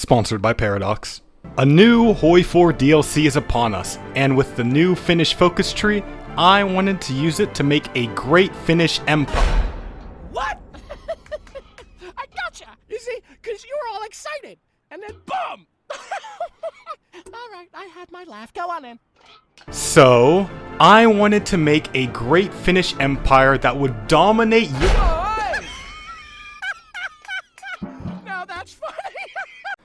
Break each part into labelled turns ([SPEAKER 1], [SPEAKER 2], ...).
[SPEAKER 1] Sponsored by Paradox. A new Hoi 4 DLC is upon us, and with the new Finnish focus tree, I wanted to use it to make a great Finnish empire.
[SPEAKER 2] What? I gotcha! You see, because you were all excited, and then boom! Alright, I had my laugh. Go on in.
[SPEAKER 1] So, I wanted to make a great Finnish empire that would dominate Europe.
[SPEAKER 2] Now that's funny!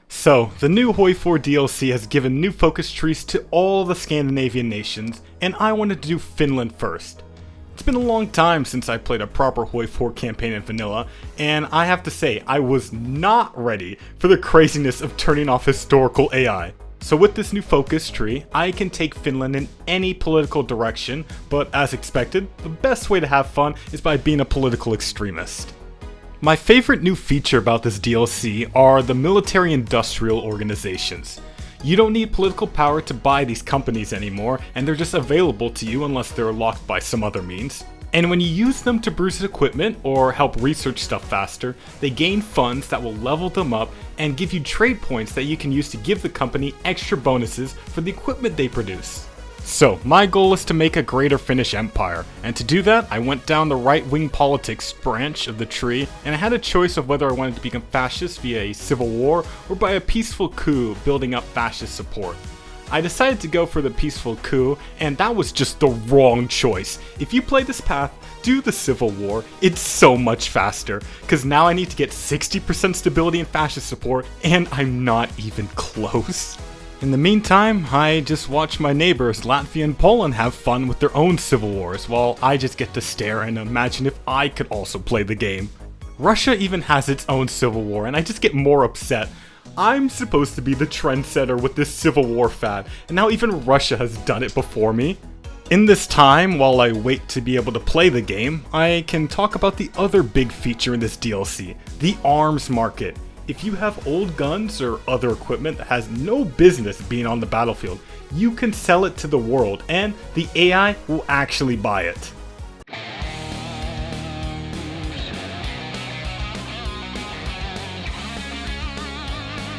[SPEAKER 1] So, the new Hoi 4 DLC has given new focus trees to all the Scandinavian nations, and I wanted to do Finland first. It's been a long time since I played a proper Hoi 4 campaign in vanilla, and I have to say, I was not ready for the craziness of turning off historical AI. So with this new focus tree, I can take Finland in any political direction, but as expected, the best way to have fun is by being a political extremist. My favorite new feature about this DLC are the military-industrial organizations. You don't need political power to buy these companies anymore, and they're just available to you unless they're locked by some other means. And when you use them to bruise equipment or help research stuff faster, they gain funds that will level them up and give you trade points that you can use to give the company extra bonuses for the equipment they produce. So, my goal is to make a greater Finnish empire, and to do that, I went down the right-wing politics branch of the tree, and I had a choice of whether I wanted to become fascist via a civil war or by a peaceful coup building up fascist support. I decided to go for the peaceful coup, and that was just the wrong choice. If you play this path, do the civil war, it's so much faster, because now I need to get 60% stability and fascist support, and I'm not even close. In the meantime, I just watch my neighbors Latvia and Poland have fun with their own civil wars, while I just get to stare and imagine if I could also play the game. Russia even has its own civil war, and I just get more upset. I'm supposed to be the trendsetter with this civil war fad, and now even Russia has done it before me. In this time, while I wait to be able to play the game, I can talk about the other big feature in this DLC, the arms market. If you have old guns or other equipment that has no business being on the battlefield, you can sell it to the world, and the AI will actually buy it.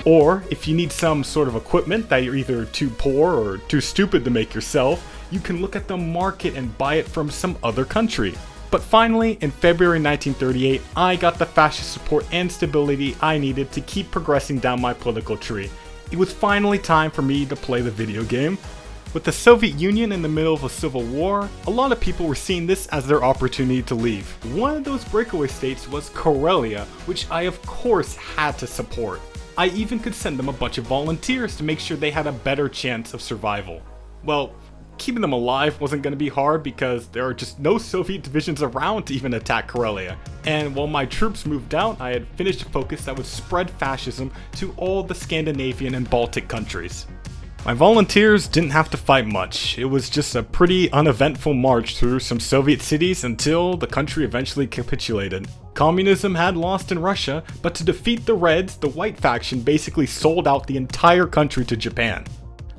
[SPEAKER 1] Or, if you need some sort of equipment that you're either too poor or too stupid to make yourself, you can look at the market and buy it from some other country. But finally, in February 1938, I got the fascist support and stability I needed to keep progressing down my political tree. It was finally time for me to play the video game. With the Soviet Union in the middle of a civil war, a lot of people were seeing this as their opportunity to leave. One of those breakaway states was Karelia, which I of course had to support. I even could send them a bunch of volunteers to make sure they had a better chance of survival. Well, keeping them alive wasn't going to be hard because there are just no Soviet divisions around to even attack Karelia. And while my troops moved out, I had finished a focus that would spread fascism to all the Scandinavian and Baltic countries. My volunteers didn't have to fight much. It was just a pretty uneventful march through some Soviet cities until the country eventually capitulated. Communism had lost in Russia, but to defeat the Reds, the White faction basically sold out the entire country to Japan.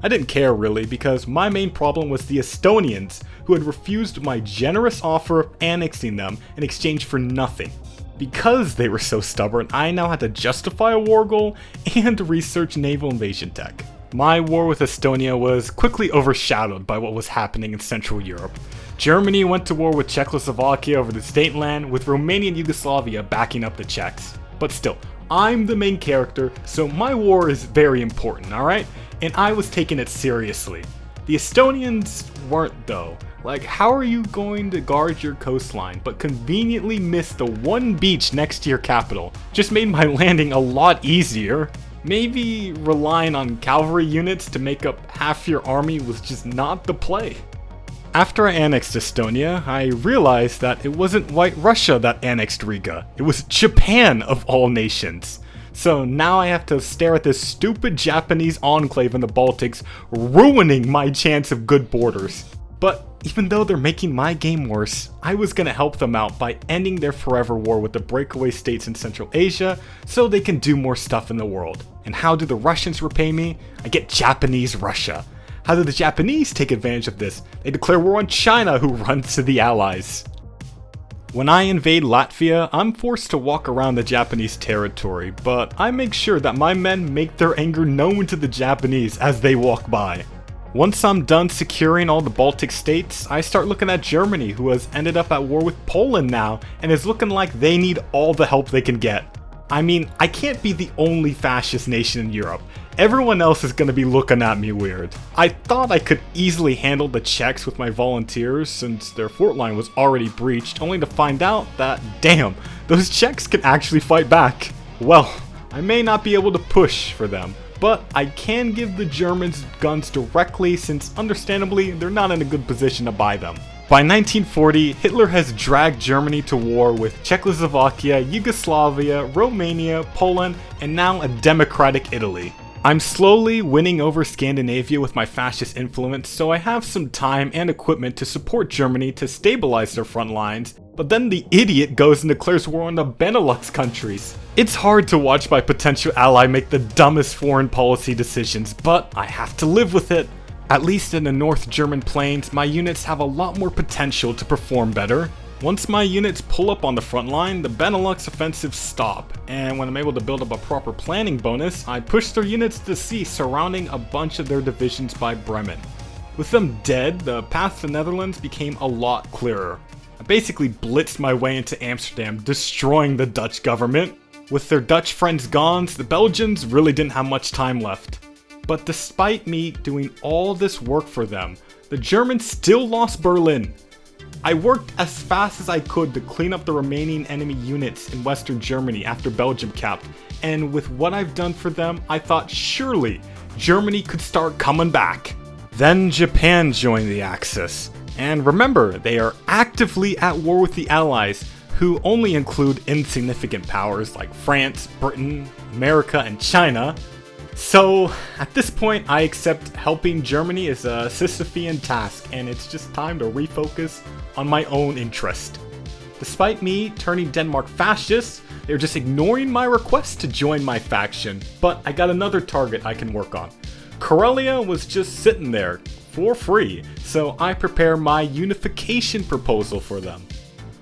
[SPEAKER 1] I didn't care really, because my main problem was the Estonians, who had refused my generous offer of annexing them in exchange for nothing. Because they were so stubborn, I now had to justify a war goal and research naval invasion tech. My war with Estonia was quickly overshadowed by what was happening in Central Europe. Germany went to war with Czechoslovakia over the state land, with Romania and Yugoslavia backing up the Czechs. But still, I'm the main character, so my war is very important, alright? And I was taking it seriously. The Estonians weren't though. Like, how are you going to guard your coastline but conveniently miss the one beach next to your capital? Just made my landing a lot easier. Maybe relying on cavalry units to make up half your army was just not the play. After I annexed Estonia, I realized that it wasn't White Russia that annexed Riga. It was Japan of all nations. So now I have to stare at this stupid Japanese enclave in the Baltics, ruining my chance of good borders. But even though they're making my game worse, I was gonna help them out by ending their forever war with the breakaway states in Central Asia so they can do more stuff in the world. And how do the Russians repay me? I get Japanese Russia. How do the Japanese take advantage of this? They declare war on China, who runs to the Allies. When I invade Latvia, I'm forced to walk around the Japanese territory, but I make sure that my men make their anger known to the Japanese as they walk by. Once I'm done securing all the Baltic states, I start looking at Germany, who has ended up at war with Poland now and is looking like they need all the help they can get. I mean, I can't be the only fascist nation in Europe. Everyone else is gonna be looking at me weird. I thought I could easily handle the Czechs with my volunteers since their fort line was already breached, only to find out that, damn, those Czechs can actually fight back. Well, I may not be able to push for them, but I can give the Germans guns directly since understandably they're not in a good position to buy them. By 1940, Hitler has dragged Germany to war with Czechoslovakia, Yugoslavia, Romania, Poland, and now a democratic Italy. I'm slowly winning over Scandinavia with my fascist influence, so I have some time and equipment to support Germany to stabilize their front lines, but then the idiot goes and declares war on the Benelux countries. It's hard to watch my potential ally make the dumbest foreign policy decisions, but I have to live with it. At least in the North German plains, my units have a lot more potential to perform better. Once my units pull up on the front line, the Benelux offensives stop, and when I'm able to build up a proper planning bonus, I push their units to sea, surrounding a bunch of their divisions by Bremen. With them dead, the path to the Netherlands became a lot clearer. I basically blitzed my way into Amsterdam, destroying the Dutch government. With their Dutch friends gone, the Belgians really didn't have much time left. But despite me doing all this work for them, the Germans still lost Berlin. I worked as fast as I could to clean up the remaining enemy units in Western Germany after Belgium capped, and with what I've done for them, I thought surely Germany could start coming back. Then Japan joined the Axis, and remember, they are actively at war with the Allies, who only include insignificant powers like France, Britain, America, and China. So, at this point, I accept helping Germany is a Sisyphean task, and it's just time to refocus on my own interest. Despite me turning Denmark fascist, they're just ignoring my request to join my faction, but I got another target I can work on. Karelia was just sitting there, for free, so I prepare my unification proposal for them.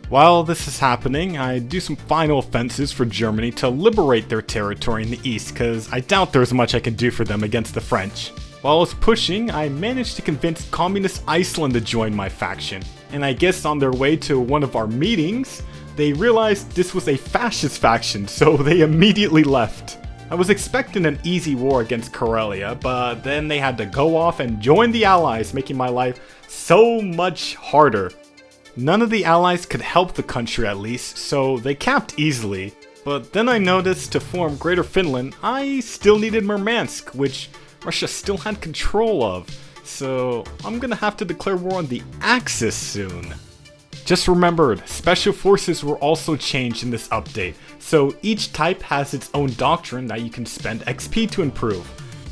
[SPEAKER 1] While this is happening, I do some final offensives for Germany to liberate their territory in the east, cause I doubt there's much I can do for them against the French. While I was pushing, I managed to convince Communist Iceland to join my faction, and I guess on their way to one of our meetings, they realized this was a fascist faction, so they immediately left. I was expecting an easy war against Karelia, but then they had to go off and join the Allies, making my life so much harder. None of the Allies could help the country at least, so they capped easily. But then I noticed to form Greater Finland, I still needed Murmansk, which Russia still had control of. So I'm gonna have to declare war on the Axis soon. Just remembered, special forces were also changed in this update, so each type has its own doctrine that you can spend XP to improve.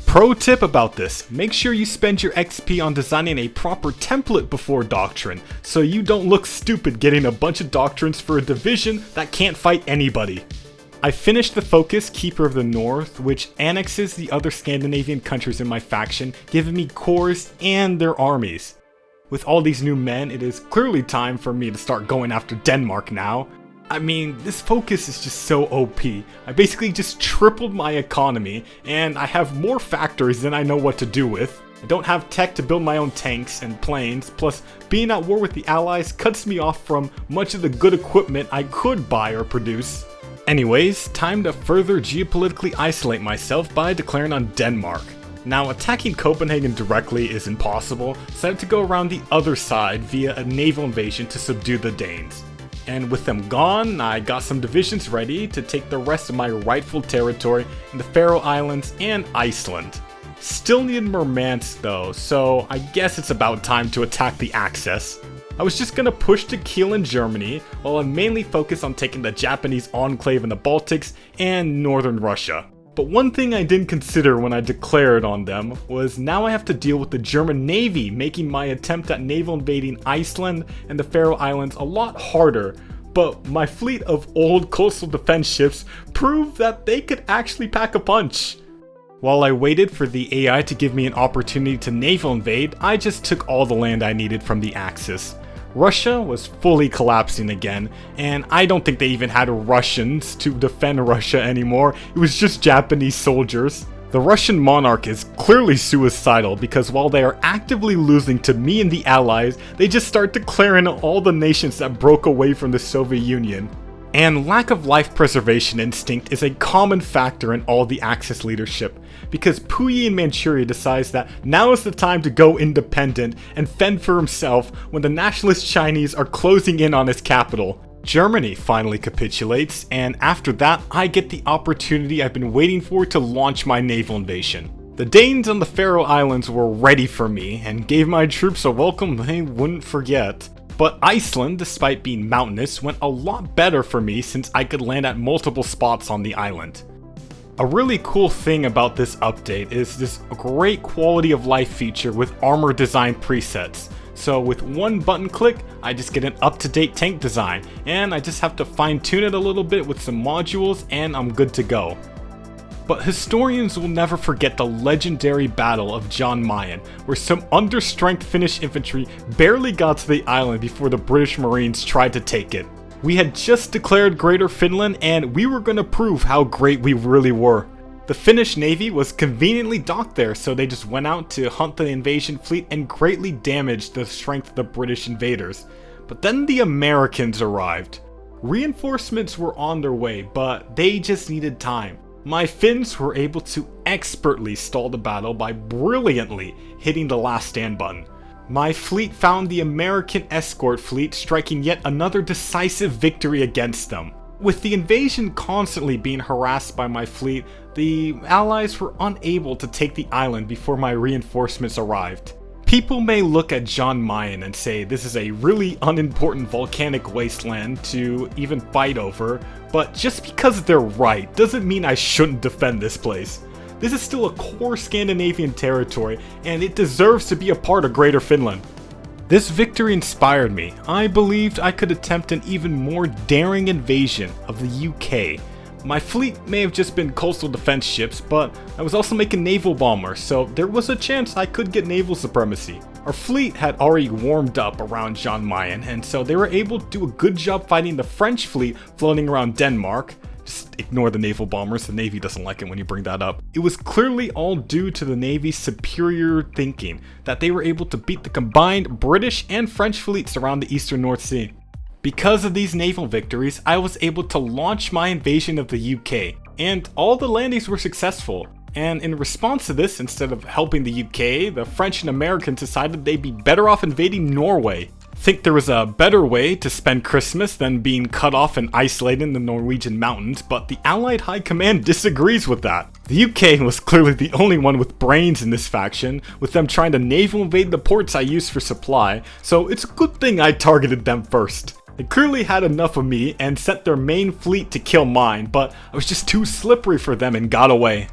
[SPEAKER 1] Pro tip about this, make sure you spend your XP on designing a proper template before doctrine, so you don't look stupid getting a bunch of doctrines for a division that can't fight anybody. I finished the focus Keeper of the North, which annexes the other Scandinavian countries in my faction, giving me cores and their armies. With all these new men, it is clearly time for me to start going after Denmark now. I mean, this focus is just so OP. I basically just tripled my economy, and I have more factories than I know what to do with. I don't have tech to build my own tanks and planes, plus being at war with the Allies cuts me off from much of the good equipment I could buy or produce. Anyways, time to further geopolitically isolate myself by declaring on Denmark. Now, attacking Copenhagen directly is impossible, so I have to go around the other side via a naval invasion to subdue the Danes. And with them gone, I got some divisions ready to take the rest of my rightful territory in the Faroe Islands and Iceland. Still needed Murmansk though, so I guess it's about time to attack the Axis. I was just gonna push to Kiel in Germany, while I mainly focus on taking the Japanese enclave in the Baltics and northern Russia. But one thing I didn't consider when I declared on them was now I have to deal with the German Navy, making my attempt at naval invading Iceland and the Faroe Islands a lot harder, but my fleet of old coastal defense ships proved that they could actually pack a punch. While I waited for the AI to give me an opportunity to naval invade, I just took all the land I needed from the Axis. Russia was fully collapsing again, and I don't think they even had Russians to defend Russia anymore. It was just Japanese soldiers. The Russian monarch is clearly suicidal because while they are actively losing to me and the Allies, they just start declaring all the nations that broke away from the Soviet Union. And lack of life preservation instinct is a common factor in all the Axis leadership, because Puyi in Manchuria decides that now is the time to go independent and fend for himself when the nationalist Chinese are closing in on his capital. Germany finally capitulates, and after that I get the opportunity I've been waiting for to launch my naval invasion. The Danes on the Faroe Islands were ready for me and gave my troops a welcome they wouldn't forget. But Iceland, despite being mountainous, went a lot better for me since I could land at multiple spots on the island. A really cool thing about this update is this great quality of life feature with armor design presets. So with one button click, I just get an up-to-date tank design, and I just have to fine-tune it a little bit with some modules and I'm good to go. But historians will never forget the legendary Battle of Jan Mayen, where some understrength Finnish infantry barely got to the island before the British Marines tried to take it. We had just declared Greater Finland and we were going to prove how great we really were. The Finnish Navy was conveniently docked there, so they just went out to hunt the invasion fleet and greatly damaged the strength of the British invaders. But then the Americans arrived. Reinforcements were on their way, but they just needed time. My Finns were able to expertly stall the battle by brilliantly hitting the last stand button. My fleet found the American escort fleet, striking yet another decisive victory against them. With the invasion constantly being harassed by my fleet, the Allies were unable to take the island before my reinforcements arrived. People may look at Jan Mayen and say this is a really unimportant volcanic wasteland to even fight over, but just because they're right doesn't mean I shouldn't defend this place. This is still a core Scandinavian territory, and it deserves to be a part of Greater Finland. This victory inspired me. I believed I could attempt an even more daring invasion of the UK. My fleet may have just been coastal defense ships, but I was also making naval bombers, so there was a chance I could get naval supremacy. Our fleet had already warmed up around Jan Mayen, and so they were able to do a good job fighting the French fleet floating around Denmark. Just ignore the naval bombers, the Navy doesn't like it when you bring that up. It was clearly all due to the Navy's superior thinking that they were able to beat the combined British and French fleets around the eastern North Sea. Because of these naval victories, I was able to launch my invasion of the UK, and all the landings were successful. And in response to this, instead of helping the UK, the French and Americans decided they'd be better off invading Norway. Think there was a better way to spend Christmas than being cut off and isolated in the Norwegian mountains, but the Allied High Command disagrees with that. The UK was clearly the only one with brains in this faction, with them trying to naval invade the ports I used for supply, so it's a good thing I targeted them first. They clearly had enough of me and sent their main fleet to kill mine, but I was just too slippery for them and got away.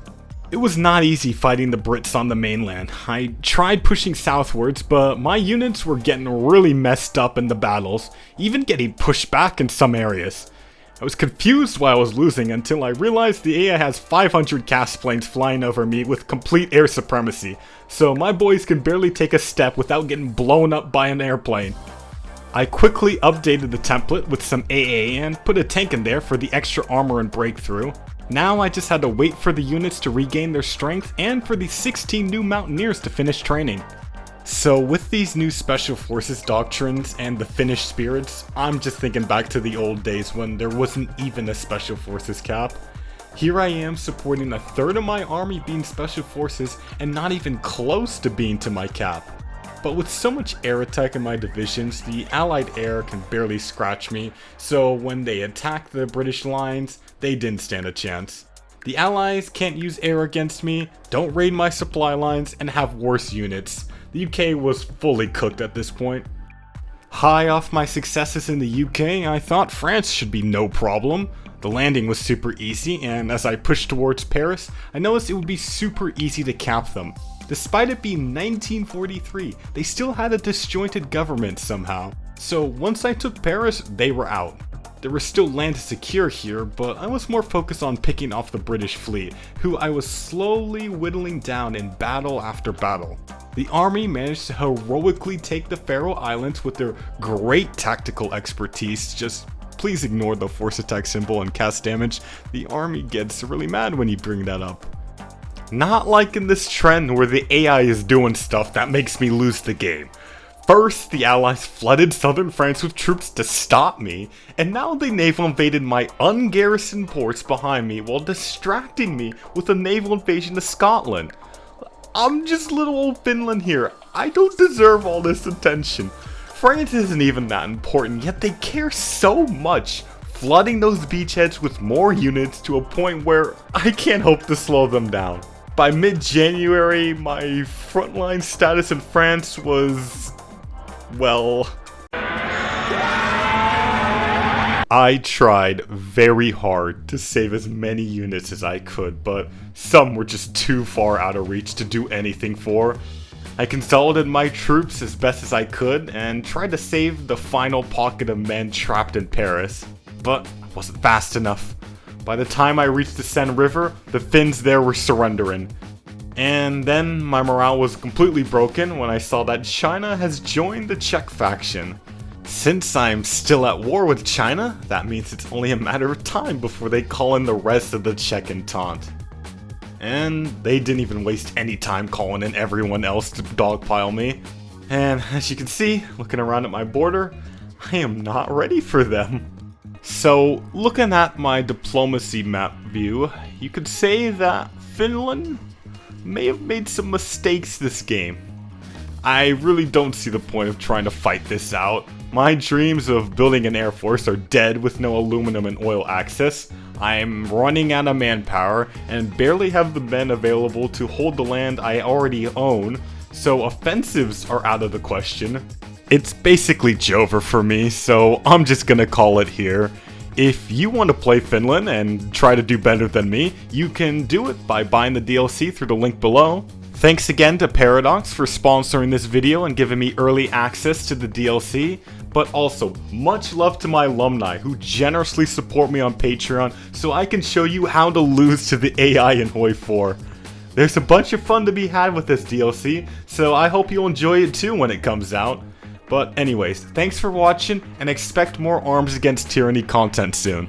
[SPEAKER 1] It was not easy fighting the Brits on the mainland. I tried pushing southwards, but my units were getting really messed up in the battles, even getting pushed back in some areas. I was confused why I was losing until I realized the AI has 500 cast planes flying over me with complete air supremacy, so my boys can barely take a step without getting blown up by an airplane. I quickly updated the template with some AA and put a tank in there for the extra armor and breakthrough. Now I just had to wait for the units to regain their strength and for the 16 new mountaineers to finish training. So with these new special forces doctrines and the Finnish spirits, I'm just thinking back to the old days when there wasn't even a special forces cap. Here I am supporting a third of my army being special forces and not even close to being to my cap. But with so much air attack in my divisions, the Allied air can barely scratch me, so when they attacked the British lines, they didn't stand a chance. The Allies can't use air against me, don't raid my supply lines, and have worse units. The UK was fully cooked at this point. High off my successes in the UK, I thought France should be no problem. The landing was super easy, and as I pushed towards Paris, I noticed it would be super easy to cap them. Despite it being 1943, they still had a disjointed government somehow. So once I took Paris, they were out. There was still land to secure here, but I was more focused on picking off the British fleet, who I was slowly whittling down in battle after battle. The army managed to heroically take the Faroe Islands with their great tactical expertise. Just please ignore the force attack symbol and cast damage. The army gets really mad when you bring that up. Not like in this trend where the AI is doing stuff that makes me lose the game. First, the Allies flooded southern France with troops to stop me, and now they naval invaded my ungarrisoned ports behind me while distracting me with a naval invasion of Scotland. I'm just little old Finland here. I don't deserve all this attention. France isn't even that important, yet they care so much, flooding those beachheads with more units to a point where I can't hope to slow them down. By mid-January, my frontline status in France was, well, I tried very hard to save as many units as I could, but some were just too far out of reach to do anything for. I consolidated my troops as best as I could and tried to save the final pocket of men trapped in Paris, but I wasn't fast enough. By the time I reached the Seine River, the Finns there were surrendering. And then my morale was completely broken when I saw that China has joined the Czech faction. Since I'm still at war with China, that means it's only a matter of time before they call in the rest of the Czech Entente. And they didn't even waste any time calling in everyone else to dogpile me. And as you can see, looking around at my border, I am not ready for them. So, looking at my diplomacy map view, you could say that Finland may have made some mistakes this game. I really don't see the point of trying to fight this out. My dreams of building an air force are dead with no aluminum and oil access. I'm running out of manpower and barely have the men available to hold the land I already own, so offensives are out of the question. It's basically Jover for me, so I'm just gonna call it here. If you want to play Finland and try to do better than me, you can do it by buying the DLC through the link below. Thanks again to Paradox for sponsoring this video and giving me early access to the DLC, but also much love to my alumni who generously support me on Patreon so I can show you how to lose to the AI in Hoi 4. There's a bunch of fun to be had with this DLC, so I hope you'll enjoy it too when it comes out. But anyways, thanks for watching and expect more Arms Against Tyranny content soon.